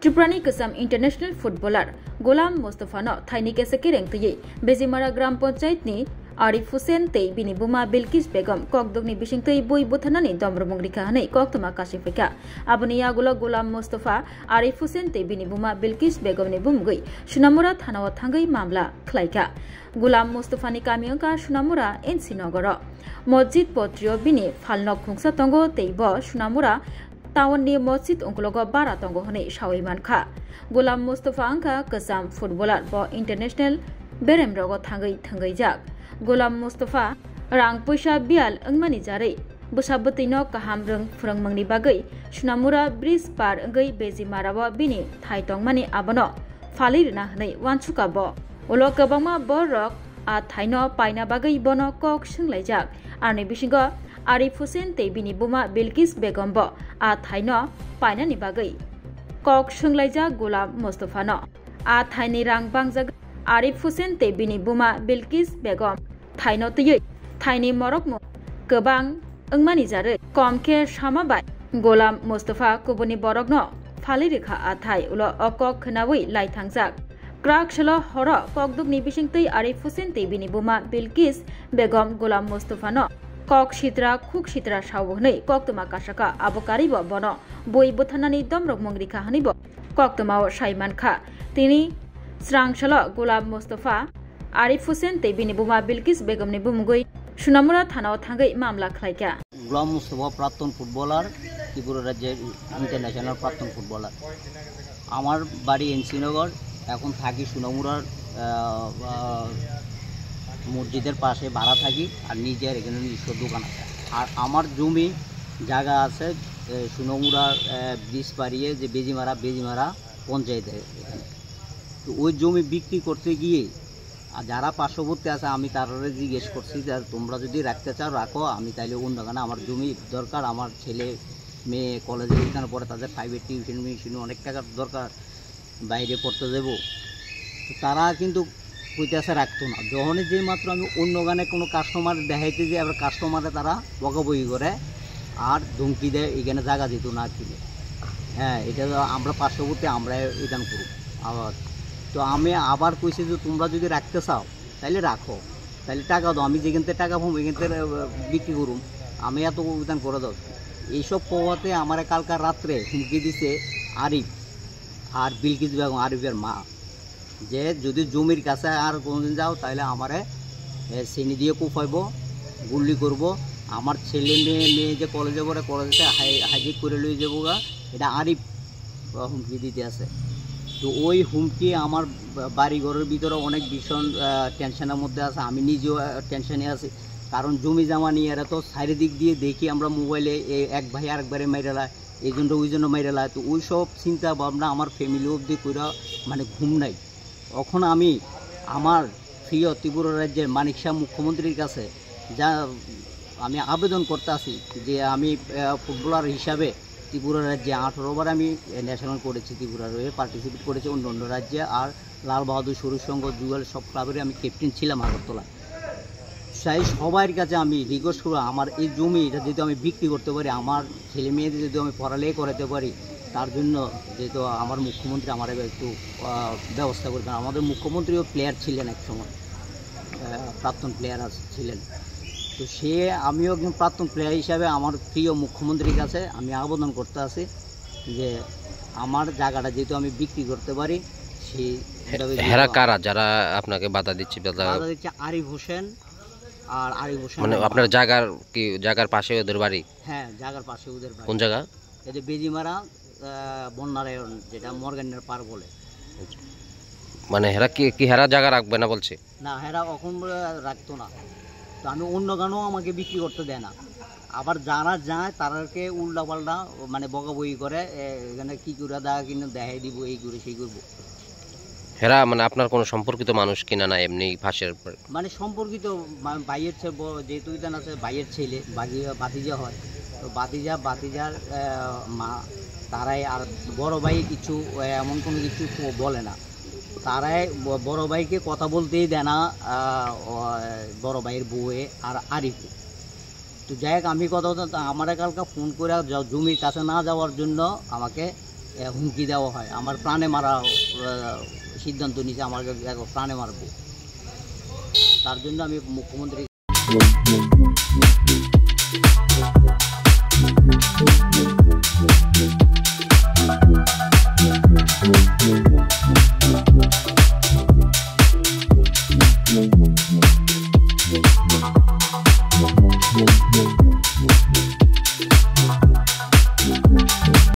त्रिपुरानि गोजाम international footballer Ghulam मुस्तफानो थाइनि केसेके रेंगतयै बेजिमारा ग्राम पंचायतनि आरिफ हुसेन तै बिनि बुमा बिल्किस बेगम ककदगनि बिसिंतै बय बुथानानै दमरमंग रिखा हनै कक्तमा कासिफैका आबनि आगुलो गोलाम मुस्तफा आरिफ हुसेन तै बिनि बुमा बिल्किस बेगमनि बुमगै सुनामुरा थानाव थांगै मामला खलाइका गोलाम मुस्तफानि कामियंका सुनामुरा एनसि नगर मस्जिद पत्रियो बिनि फालनक खुंसा तंगो तैब सुनामुरा टाउननि मस्जिद अंकुलग बारा तंगो हनै सावै मानखा गोलाम मुस्तफा अंका गोजाम फुटबलार ब इंटरनेशनल बेरेम रग थांगै थंगै जाक गोलाम मुस्तफा रां पैसा बियाल अंगमानि जारै बुसाबतैनो काहाम रों फोरोंमंनि बागै सुनामुरा ब्रिज पार अंगै बेजिमाराव बिनि थाइतंमानि आबनो फालिरना हनै वानसुकाब उलो गोबांमा बरक आ थाइनो पाइना बागै बनो कक सोंलायजाक आरनि बिसिंगो आरिफ हुसेन तै बिनि बुमा बिल्किस बेगम ब आ थाइनो पाइनानि बागै कक सोंलायजाक गोलाम मुस्तफानो आ थाइनि रां बांजाग आरिफ हुसेन तै बिनि बुमा बिल्किस बेगम थाइनो तयै थाइनि मरक गोबां अंगमानि जारै कमखे सामाबाय गोलाम मुस्तफा कुबुनि बरकनो फालिरेखा आ थाइ उलो अकक खनावै लाइथांजाक क्राक सल हर ककदुगनि बिसिंतै आरिफ हुसेन तै बिनि बुमा बिल्किस बेगम गोलाम मुस्तफानो कक सित्रा खुक सित्रा सावहनै कक्तमा कासाका आबकारिब बनो बय बुथानानै दमरक मंगरिखा हनैब कक्तमाव साइमानखा तिनि स्रांसल गोलाम मुस्तफा आरिफ हुसेन तै बिनि बुमा बिल्किस बेगमनि बुमुगै सुनामुरा थानाव थांगै मामला खलाइका गोलाम मुस्तफा प्राक्तन फुटबलार त्रिपुरा राज्যের इंटरनेशनल प्राक्तन फुटबलार আমার বাড়ি এনসিনগর এখন থাকি সুনামুরার মসজিদের পাশে ভাড়া থাকি আর নিজের এখানে নিজস্ব দোকান আছে আর আমার জমি জায়গা আছে সুনামুরার ব্রিজ পাড়িয়ে যে বেজিমারা পঞ্চায়েতে এখানে তো ওই জমি বিক্রি করতে গিয়ে আর যারা পার্শ্ববর্তী আছে আমি তারা জিজ্ঞেস করছি যে তোমরা যদি রাখতে চাও রাখো আমি তাইলে অন্যখানে আমার জমি দরকার আমার ছেলে মেয়ে কলেজে এখানে পড়ে তাদের প্রাইভেট টিউশন মিউশন অনেক টাকার দরকার বাইরে পড়তে দেবো তো তারা কিন্তু কইতেছে রাখতো না যখনই যে মাত্র আমি অন্য গানে কোনো কাস্টমার দেখাইতে যে আবার কাস্টমারে তারা বকাবকি করে আর ধমকি দেয় এখানে জায়গা দিত না কিনে হ্যাঁ এটা আমরা পার্শ্ববর্তী আমরা এখান করব আবার তো আমি আবার কইছি যে তোমরা যদি রাখতে চাও তাহলে রাখো তাহলে টাকা দাও আমি যেখান থেকে টাকা পাবো এখান থেকে বিক্রি করুম আমি এত অভিধান করে দাও এইসব প্রভাতে আমার কালকার রাত্রে হুমকি দিছে আরিফ আর বিলকিস বেগম আরিফের মা যে যদি জমির কাছে আর কোনোদিন যাও তাহলে আমারে চিনি দিয়ে কুফাইব গুলি করব আমার ছেলে মেয়ে যে কলেজে পড়ে কলেজে হাইজিক করে লয়ে যাবো গা এটা আরিফ হুমকি দিতে আছে তো ওই হুমকি আমার বাড়িঘরের ভিতরে অনেক ভীষণ টেনশনের মধ্যে আছে আমি নিজেও টেনশনে আছি কারণ জমি জামা নিয়ে এরা তো চারিদিক দিয়ে দেখি আমরা মোবাইলে এক ভাই আরেকবারে মাইরালায় এই জন্য ওই জন্য মাইরালায় তো ওই সব চিন্তা ভাবনা আমার ফ্যামিলি অবধি করে মানে ঘুম নাই তখন আমি আমার প্রিয় ত্রিপুরা রাজ্যের মানিক শাহ মুখ্যমন্ত্রীর কাছে যা আমি আবেদন করতে আসি যে আমি ফুটবলার হিসাবে ত্রিপুরা রাজ্যে 18 বার আমি ন্যাশনাল করেছি ত্রিপুরার হয়ে পার্টিসিপেট করেছি অন্য রাজ্যে আর লাল বাহাদুর সরুর সংঘ জুয়েল সব ক্লাবের আমি ক্যাপ্টেন ছিলাম আগরতলা তাই সবার কাছে আমি রিকোয়েস্ট করব আমার এই জমি এটা যদি আমি বিক্রি করতে পারি আমার ছেলে মেয়েদের যদি আমি পড়ালেখা করাতে পারি তার জন্য যেহেতু আমার মুখ্যমন্ত্রী আমার একটু ব্যবস্থা করবেন আমাদের মুখ্যমন্ত্রীও প্লেয়ার ছিলেন এক সময় প্রাক্তন প্লেয়ার ছিলেন তো সে আমিও একজন প্রাক্তন প্লেয়ার হিসাবে আমার প্রিয় মুখ্যমন্ত্রীর কাছে আমি আবেদন করতে আছি যে আমার জায়গাটা যেহেতু আমি বিক্রি করতে পারি সেই হেরা কারা যারা আপনাকে বাধা দিচ্ছে আরিফ হোসেন আর আরিফ হোসেন মানে আপনার জায়গার পাশে ওদের বাড়ি হ্যাঁ জায়গার পাশে ওদের বাড়ি কোন জায়গা এই যে বেজিমারা বন্যারায়ণ যেটা মর্গানের পার বলে মানে হেরা কি হেরা জায়গা রাখবে না বলছে না হেরা এখন রাখতো না তো আমি অন্য গানও আমাকে বিক্রি করতে দেয় না আবার যারা যায় তাদেরকে উল্টা পাল্টা মানে বকাবকি করে এখানে কী করে দেখা কিনে দেখাই দিব এই করে সেই করবো হেরা মানে আপনার কোনো সম্পর্কিত মানুষ কিনা না এমনি ফাঁসের মানে সম্পর্কিত ভাইয়ের যেহেতু ইদান আছে ভাইয়ের ছেলে বাতিজা হয় তো বাতিজার মা তারাই আর বড় ভাই কিছু এমন কোনো কিছু বলে না তারাই বড় ভাইকে কথা বলতেই দেয় না বড় ভাইয়ের বউয়ে আর আরিফে তো যাই হোক আমি কথা আমার কালকে ফোন করে জমির কাছে না যাওয়ার জন্য আমাকে হুমকি দেওয়া হয়, আমার প্রাণে মারা সিদ্ধান্ত নিয়েছে, আমাকে প্রাণে মারবো। তার জন্য আমি মুখ্যমন্ত্রী